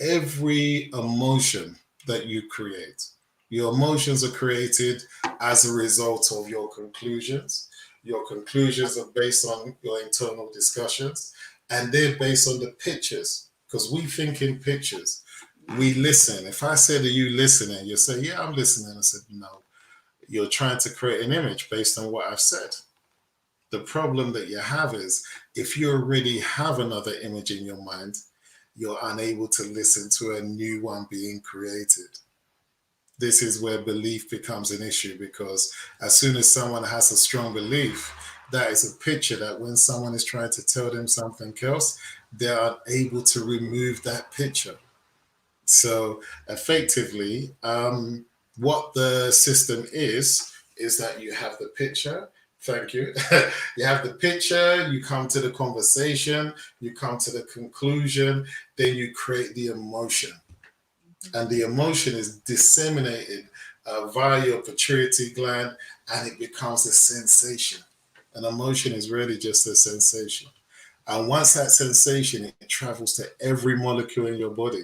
every emotion that you create, your emotions are created as a result of your conclusions. Your conclusions are based on your internal discussions, and they're based on the pictures, because we think in pictures. We listen. If I say to you, listening, you say, yeah, I'm listening. I said, no, you're trying to create an image based on what I've said. The problem that you have is if you already have another image in your mind, you're unable to listen to a new one being created. This is where belief becomes an issue, because as soon as someone has a strong belief, that is a picture that when someone is trying to tell them something else, they are able to remove that picture. So effectively, what the system is that you have the picture. Thank you. You have the picture, you come to the conversation, you come to the conclusion, then you create the emotion. And the emotion is disseminated via your pituitary gland, and it becomes a sensation. An emotion is really just a sensation. And once that sensation, it travels to every molecule in your body.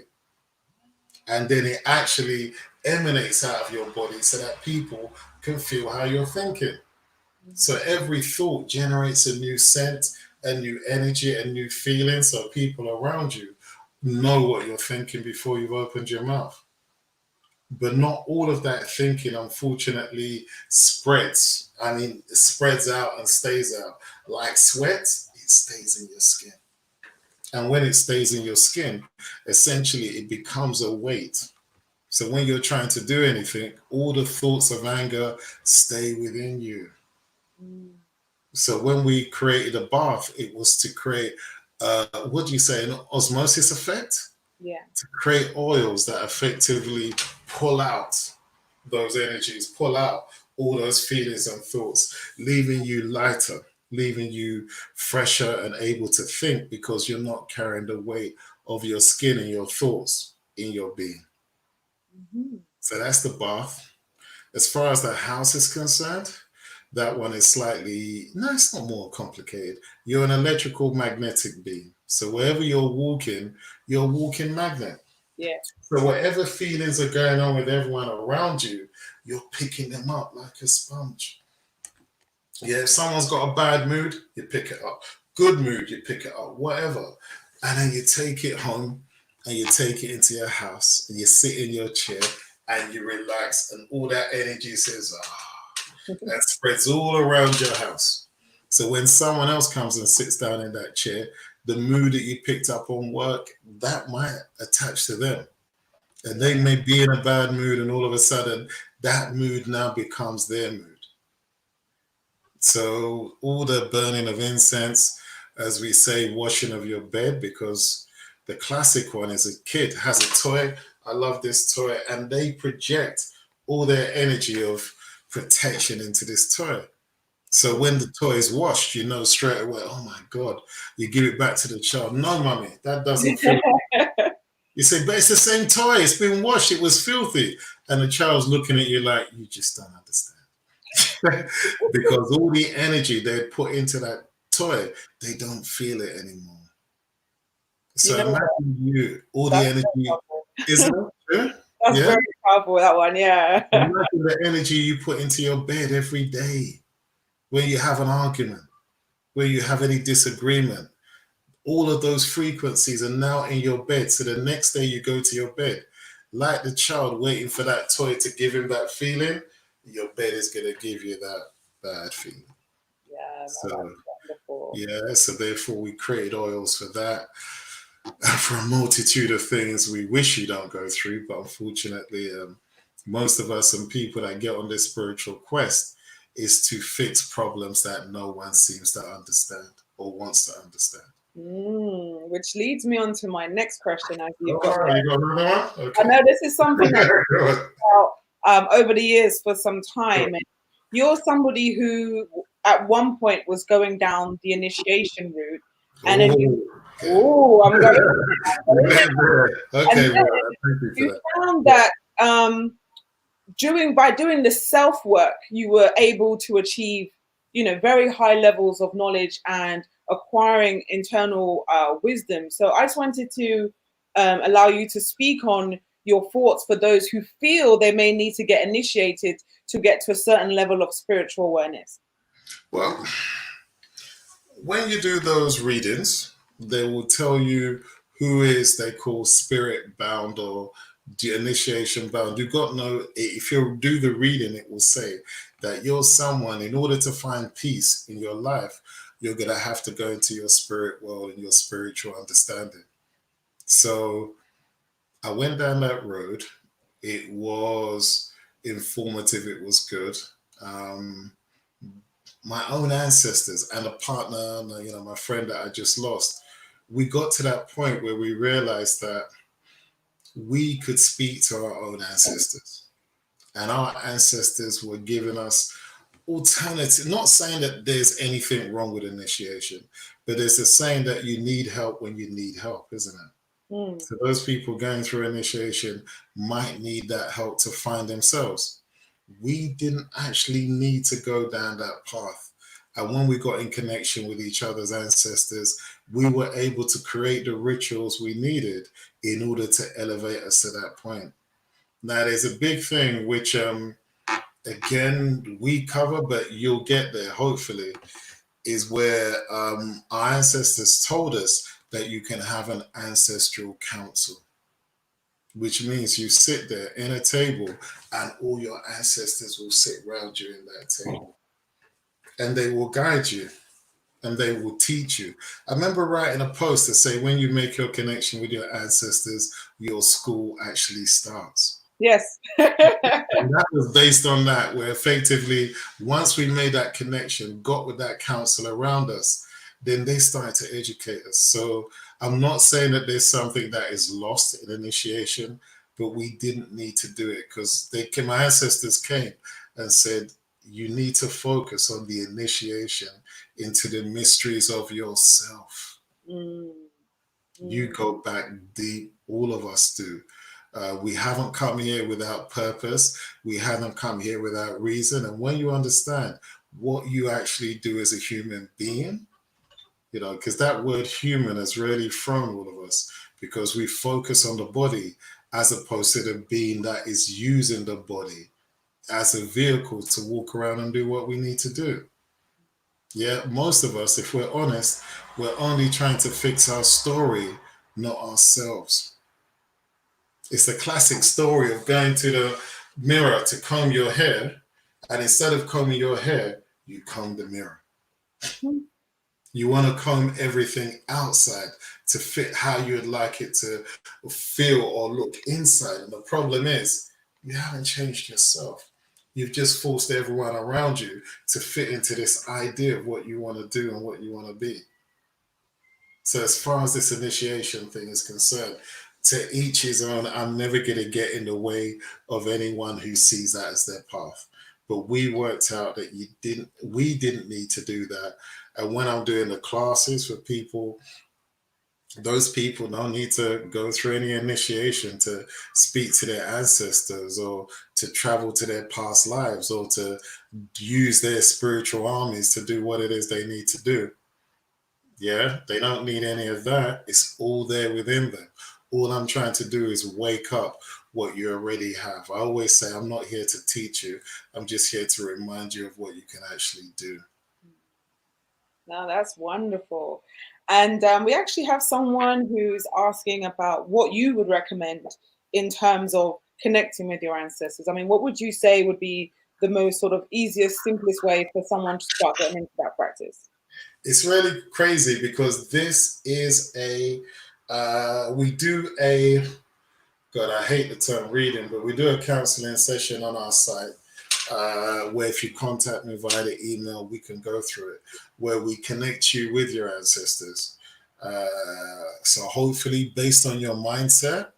And then it actually emanates out of your body so that people can feel how you're thinking. So every thought generates a new scent, a new energy, a new feeling. So people around you know what you're thinking before you've opened your mouth. But not all of that thinking, unfortunately, spreads. I mean, it spreads out and stays out. Like sweat, it stays in your skin. And when it stays in your skin, essentially it becomes a weight. So when you're trying to do anything, all the thoughts of anger stay within you. So when we created a bath, it was to create, what do you say, an osmosis effect? Yeah. To create oils that effectively pull out those energies, pull out all those feelings and thoughts, leaving you lighter, leaving you fresher and able to think, because you're not carrying the weight of your skin and your thoughts in your being. So that's the bath. As far as the house is concerned, that one is slightly, no, it's not more complicated. You're an electrical magnetic being. So wherever you're a walking magnet. Yeah. So whatever feelings are going on with everyone around you, you're picking them up like a sponge. Yeah, if someone's got a bad mood, you pick it up. Good mood, you pick it up, whatever. And then you take it home and you take it into your house and you sit in your chair and you relax, and all that energy says, that spreads all around your house. So when someone else comes and sits down in that chair, the mood that you picked up on work, that might attach to them. And they may be in a bad mood, and all of a sudden that mood now becomes their mood. So all the burning of incense, as we say, washing of your bed, because the classic one is a kid has a toy. I love this toy, and they project all their energy of protection into this toy. So when the toy is washed, you know straight away, oh my God, you give it back to the child. No, mommy, that doesn't feel. You say, but it's the same toy. It's been washed. It was filthy. And the child's looking at you like, you just don't understand. Because all the energy they put into that toy, they don't feel it anymore. So imagine you, all the energy, isn't it? That's very powerful, that one, yeah. Imagine the energy you put into your bed every day, when you have an argument, where you have any disagreement. All of those frequencies are now in your bed. So the next day you go to your bed, like the child waiting for that toy to give him that feeling, your bed is going to give you that bad feeling. Yeah, so yeah, so therefore we create oils for that, for a multitude of things we wish you don't go through, but unfortunately most of us and people that get on this spiritual quest is to fix problems that no one seems to understand or wants to understand. Which leads me on to my next question. As you got another one? Okay. I know this is something that over the years for some time. And you're somebody who at one point was going down the initiation route, and then I'm going. Okay, you found that by doing the self work, you were able to achieve, very high levels of knowledge and acquiring internal wisdom. So I just wanted to allow you to speak on your thoughts for those who feel they may need to get initiated to get to a certain level of spiritual awareness? Well, when you do those readings, they will tell you who is they call spirit bound or the initiation bound. You've got no, if you do the reading, it will say that you're someone, in order to find peace in your life, you're going to have to go into your spirit world and your spiritual understanding. So I went down that road. It was informative. It was good. Um, my own ancestors and a partner, my friend that I just lost, we got to that point where we realized that we could speak to our own ancestors, and our ancestors were giving us alternative. Not saying that there's anything wrong with initiation, but there's a saying that you need help when you need help, isn't it? So those people going through initiation might need that help to find themselves. We didn't actually need to go down that path. And when we got in connection with each other's ancestors, we were able to create the rituals we needed in order to elevate us to that point. Now, there's a big thing which, again, we cover, but you'll get there, hopefully, is where our ancestors told us that you can have an ancestral council, which means you sit there in a table and all your ancestors will sit around you in that table and they will guide you and they will teach you. I remember writing a post to say, when you make your connection with your ancestors, your school actually starts. Yes. And that was based on that, where effectively, once we made that connection, got with that council around us, then they started to educate us. So I'm not saying that there's something that is lost in initiation, but we didn't need to do it because my ancestors came and said, you need to focus on the initiation into the mysteries of yourself. You go back deep, all of us do. We haven't come here without purpose. We haven't come here without reason. And when you understand what you actually do as a human being, because that word human has really thrown all of us, because we focus on the body as opposed to the being that is using the body as a vehicle to walk around and do what we need to do. Yeah, most of us, if we're honest, we're only trying to fix our story, not ourselves. It's a classic story of going to the mirror to comb your hair, and instead of combing your hair, you comb the mirror. You want to comb everything outside to fit how you'd like it to feel or look inside. And the problem is, you haven't changed yourself. You've just forced everyone around you to fit into this idea of what you want to do and what you want to be. So as far as this initiation thing is concerned, to each his own. I'm never going to get in the way of anyone who sees that as their path. But we worked out that we didn't need to do that. And when I'm doing the classes for people, those people don't need to go through any initiation to speak to their ancestors or to travel to their past lives or to use their spiritual armies to do what it is they need to do. Yeah, they don't need any of that. It's all there within them. All I'm trying to do is wake up what you already have. I always say I'm not here to teach you. I'm just here to remind you of what you can actually do. Now that's wonderful. And we actually have someone who's asking about what you would recommend in terms of connecting with your ancestors. I mean, what would you say would be the most sort of easiest, simplest way for someone to start getting into that practice? It's really crazy because this is we do a, God, I hate the term reading, but we do a counseling session on our site where if you contact me via the email, we can go through it, where we connect you with your ancestors. So hopefully based on your mindset,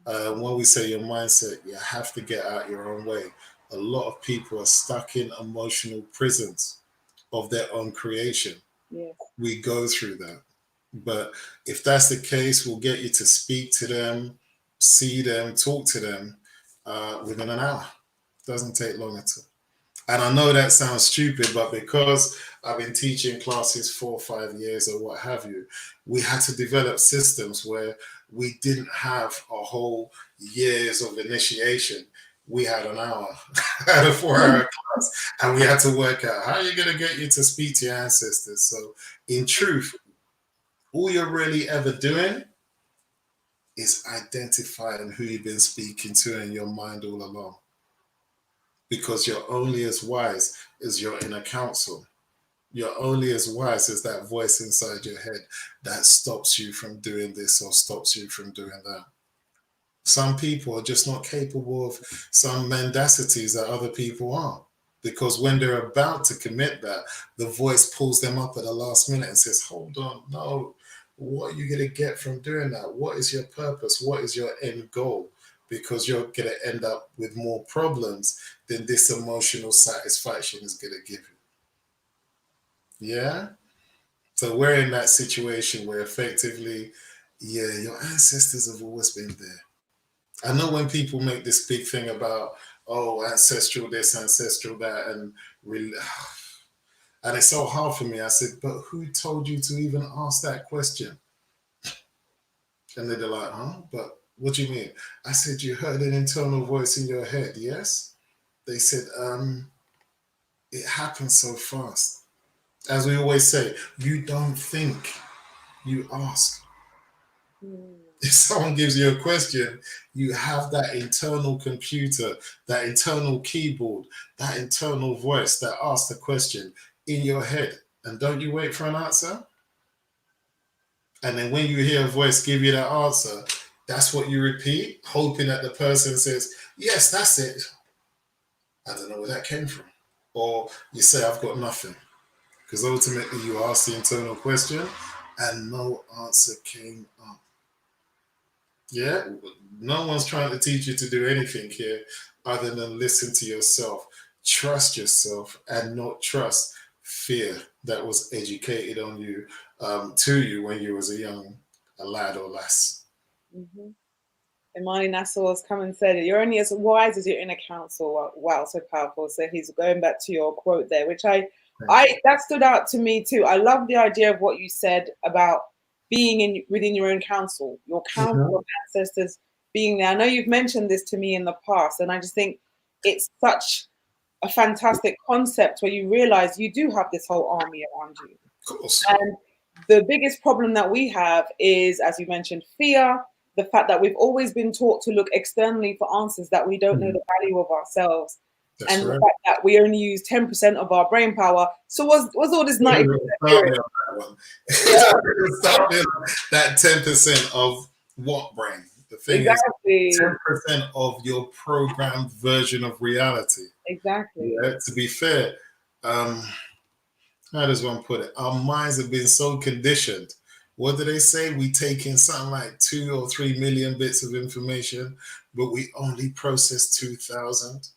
when we say your mindset, you have to get out your own way. A lot of people are stuck in emotional prisons of their own creation. Yes. We go through that. But if that's the case, we'll get you to speak to them, see them, talk to them within an hour. Doesn't take long at all. And I know that sounds stupid, but because I've been teaching classes 4 or 5 years or what have you, we had to develop systems where we didn't have a whole years of initiation. We had an hour, had a 4-hour class, and we had to work out how you're going to get you to speak to your ancestors. So in truth, all you're really ever doing is identifying who you've been speaking to in your mind all along. Because you're only as wise as your inner counsel. You're only as wise as that voice inside your head that stops you from doing this or stops you from doing that. Some people are just not capable of some mendacities that other people are. Because when they're about to commit that, the voice pulls them up at the last minute and says, hold on, no, what are you going to get from doing that? What is your purpose? What is your end goal? Because you're going to end up with more problems than this emotional satisfaction is going to give you. Yeah? So we're in that situation where effectively, yeah, your ancestors have always been there. I know when people make this big thing about, oh, ancestral this, ancestral that, and it's so hard for me. I said, but who told you to even ask that question? And they're like, huh? But what do you mean? I said, you heard an internal voice in your head, yes? They said, it happens so fast. As we always say, you don't think, you ask. If someone gives you a question, you have that internal computer, that internal keyboard, that internal voice that asks the question in your head. And don't you wait for an answer? And then when you hear a voice give you that answer, that's what you repeat, hoping that the person says, yes, that's it. I don't know where that came from. Or you say, I've got nothing. Because ultimately you ask the internal question and no answer came up. Yeah, no one's trying to teach you to do anything here other than listen to yourself, trust yourself, and not trust fear that was educated on you, to you when you was a lad or lass. Mm-hmm. Imani Nassau has come and said, you're only as wise as your inner counsel. Wow, so powerful. So he's going back to your quote there, which that stood out to me too. I love the idea of what you said about being within your own counsel, your counsel of ancestors being there. I know you've mentioned this to me in the past, and I just think it's such a fantastic concept where you realize you do have this whole army around you. Of course. And the biggest problem that we have is, as you mentioned, fear, the fact that we've always been taught to look externally for answers, that we don't know the value of ourselves. That's and right. The fact that we only use 10% of our brain power. So was all this 90%? That 10% of what brain? The thing exactly. Is 10% of your programmed version of reality. Exactly. Yeah, to be fair, how does one put it? Our minds have been so conditioned. What do they say? We take in something like 2 or 3 million bits of information, but we only process 2,000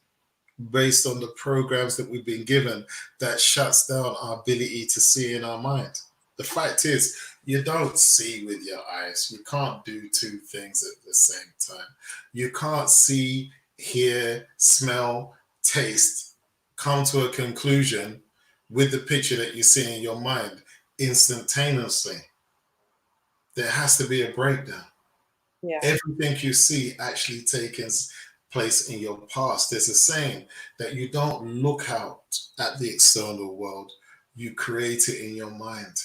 based on the programs that we've been given that shuts down our ability to see in our mind. The fact is, you don't see with your eyes. You can't do 2 things at the same time. You can't see, hear, smell, taste, come to a conclusion with the picture that you see in your mind instantaneously. There has to be a breakdown. Yeah. Everything you see actually takes place in your past. There's a saying that you don't look out at the external world, you create it in your mind.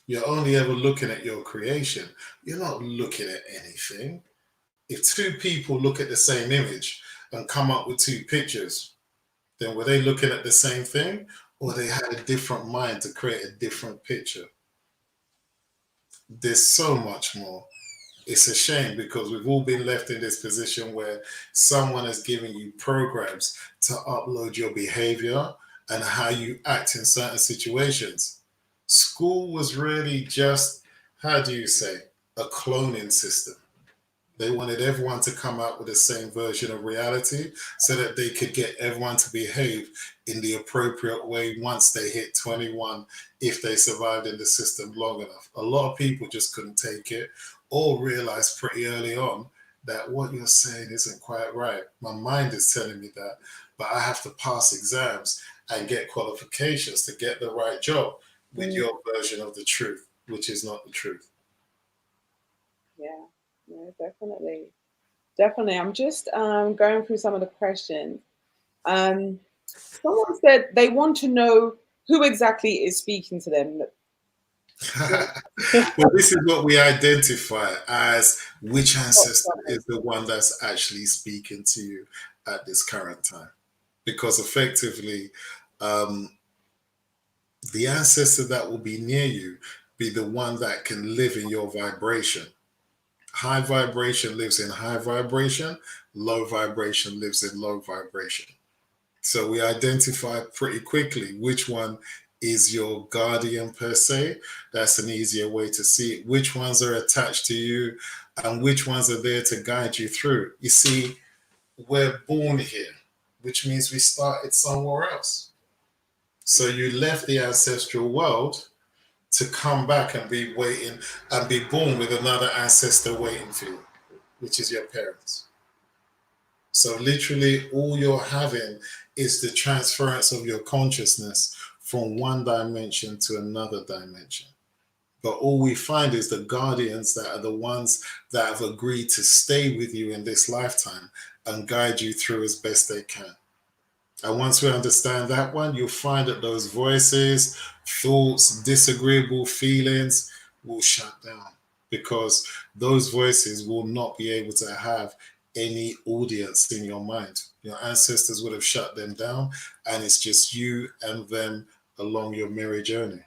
You're only ever looking at your creation. You're not looking at anything. If 2 people look at the same image and come up with 2 pictures, then were they looking at the same thing, or they had a different mind to create a different picture? There's so much more. It's a shame because we've all been left in this position where someone has given you programs to upload your behavior and how you act in certain situations. School was really just, how do you say, a cloning system. They wanted everyone to come out with the same version of reality so that they could get everyone to behave in the appropriate way once they hit 21, if they survived in the system long enough. A lot of people just couldn't take it or realized pretty early on that what you're saying isn't quite right. My mind is telling me that, but I have to pass exams and get qualifications to get the right job with your version of the truth, which is not the truth. Yeah, definitely. Definitely. I'm just going through some of the questions. Someone said they want to know who exactly is speaking to them. Well, this is what we identify as which ancestor is the one that's actually speaking to you at this current time. Because effectively, um, the ancestor that will be near you be the one that can live in your vibration. High vibration lives in high vibration, low vibration lives in low vibration. So we identify pretty quickly which one is your guardian per se. That's an easier way to see it. Which ones are attached to you and which ones are there to guide you through. You see, we're born here, which means we started somewhere else. So you left the ancestral world to come back and be waiting and be born with another ancestor waiting for you, which is your parents. So literally all you're having is the transference of your consciousness from one dimension to another dimension. But all we find is the guardians that are the ones that have agreed to stay with you in this lifetime and guide you through as best they can. And once we understand that one, you'll find that those voices, thoughts, disagreeable feelings will shut down because those voices will not be able to have any audience in your mind. Your ancestors would have shut them down, and it's just you and them along your mirror journey.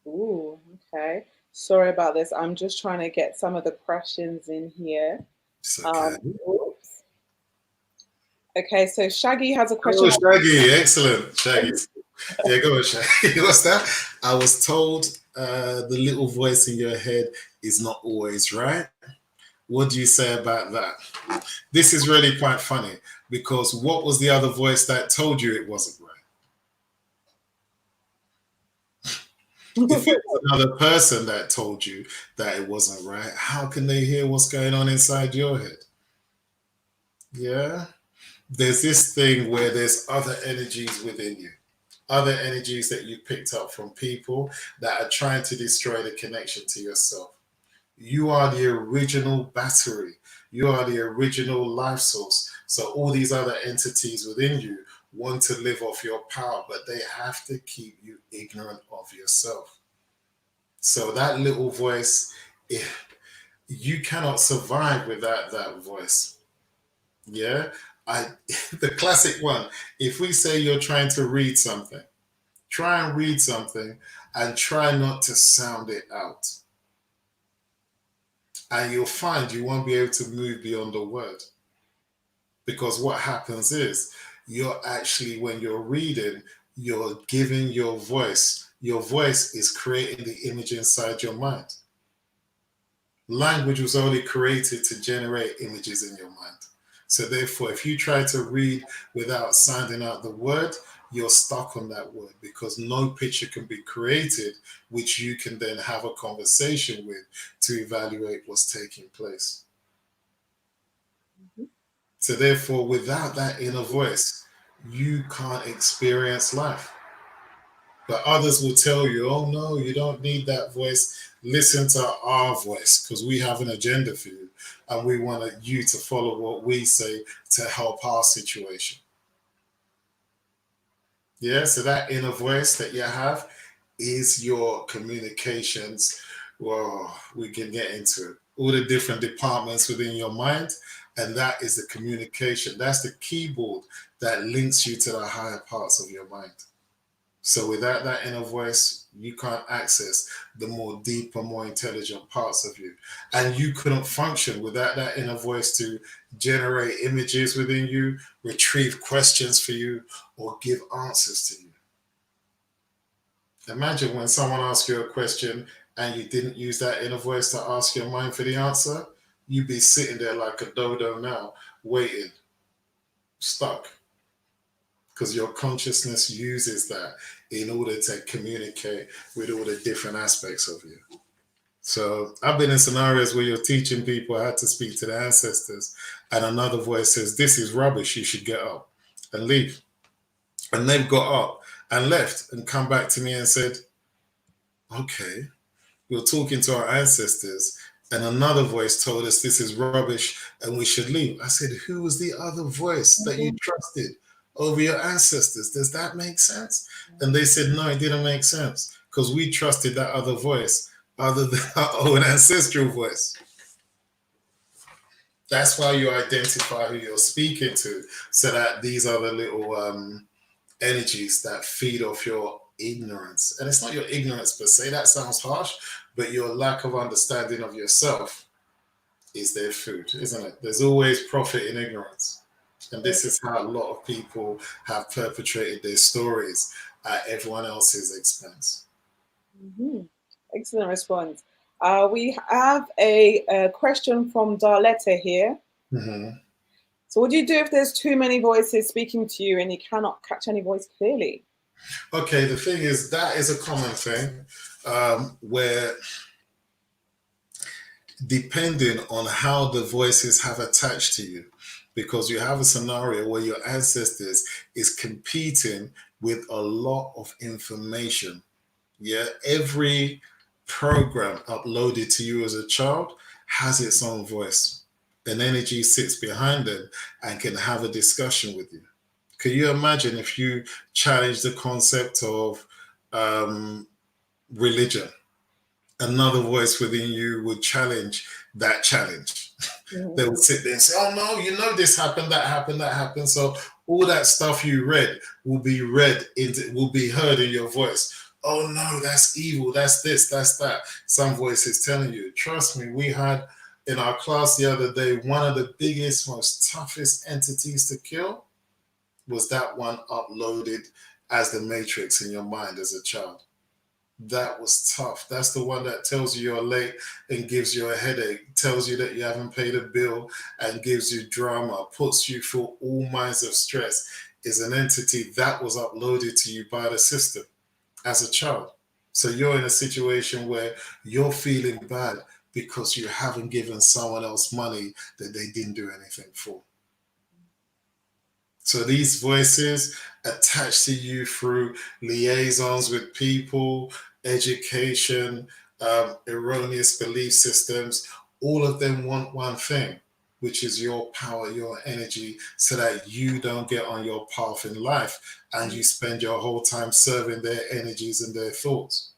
Ooh, okay. Sorry about this. I'm just trying to get some of the questions in here. It's okay. Oops. Okay, so Shaggy has a question. Oh, Shaggy, excellent. Shaggy. Yeah, go on, Shaggy. What's that? I was told the little voice in your head is not always right. What do you say about that? This is really quite funny because what was the other voice that told you it wasn't right? If it was another person that told you that it wasn't right, how can they hear what's going on inside your head? Yeah. There's this thing where there's other energies within you, other energies that you picked up from people that are trying to destroy the connection to yourself. You are the original battery. You are the original life source. So all these other entities within you want to live off your power, but they have to keep you ignorant of yourself. So that little voice, you cannot survive without that voice. Yeah. I the classic one. If we say you're trying to read something, try and read something and try not to sound it out. And you'll find you won't be able to move beyond the word. Because what happens is you're actually, when you're reading, you're giving your voice. Your voice is creating the image inside your mind. Language was only created to generate images in your mind. So therefore, if you try to read without sounding out the word, you're stuck on that word because no picture can be created which you can then have a conversation with to evaluate what's taking place. So therefore, without that inner voice, you can't experience life. But others will tell you, oh no, you don't need that voice. Listen to our voice because we have an agenda for you and we want you to follow what we say to help our situation. Yeah, so that inner voice that you have is your communications. Well, we can get into it. All the different departments within your mind, and that is the communication. That's the keyboard that links you to the higher parts of your mind. So without that inner voice, you can't access the more deeper, more intelligent parts of you. And you couldn't function without that inner voice to generate images within you, retrieve questions for you, or give answers to you. Imagine when someone asks you a question and you didn't use that inner voice to ask your mind for the answer, you'd be sitting there like a dodo now, waiting, stuck. Because your consciousness uses that in order to communicate with all the different aspects of you. So I've been in scenarios where you're teaching people how to speak to their ancestors, and another voice says, "This is rubbish, you should get up and leave." And they've got up and left and come back to me and said, "Okay, We were talking to our ancestors, and another voice told us this is rubbish and we should leave. I said, who was the other voice that you trusted over your ancestors? Does that make sense? And they said, no, it didn't make sense because we trusted that other voice other than our own ancestral voice. That's why you identify who you're speaking to, so that these are the little energies that feed off your ignorance. And it's not your ignorance per se, that sounds harsh, but your lack of understanding of yourself is their food, isn't it? There's always profit in ignorance. And this is how a lot of people have perpetrated their stories at everyone else's expense. Mm-hmm. Excellent response. We have a question from Darletta here. Mm-hmm. So what do you do if there's too many voices speaking to you and you cannot catch any voice clearly? Okay, the thing is, that is a common thing where, depending on how the voices have attached to you, because you have a scenario where your ancestors is competing with a lot of information. Yeah, every program uploaded to you as a child has its own voice. An energy sits behind them and can have a discussion with you. Can you imagine if you challenge the concept of religion? Another voice within you would challenge that challenge. They would sit there and say, oh no, you know, this happened, that happened, that happened. So all that stuff you read will be heard in your voice. Oh no, that's evil, that's this, that's that. Some voice is telling you. Trust me, we had in our class the other day, one of the biggest, most toughest entities to kill was that one uploaded as the matrix in your mind as a child. That was tough. That's the one that tells you you're late and gives you a headache, tells you that you haven't paid a bill and gives you drama, puts you through all kinds of stress, is an entity that was uploaded to you by the system as a child. So you're in a situation where you're feeling bad because you haven't given someone else money that they didn't do anything for. So these voices attach to you through liaisons with people, education, erroneous belief systems. All of them want one thing, which is your power, your energy, so that you don't get on your path in life and you spend your whole time serving their energies and their thoughts.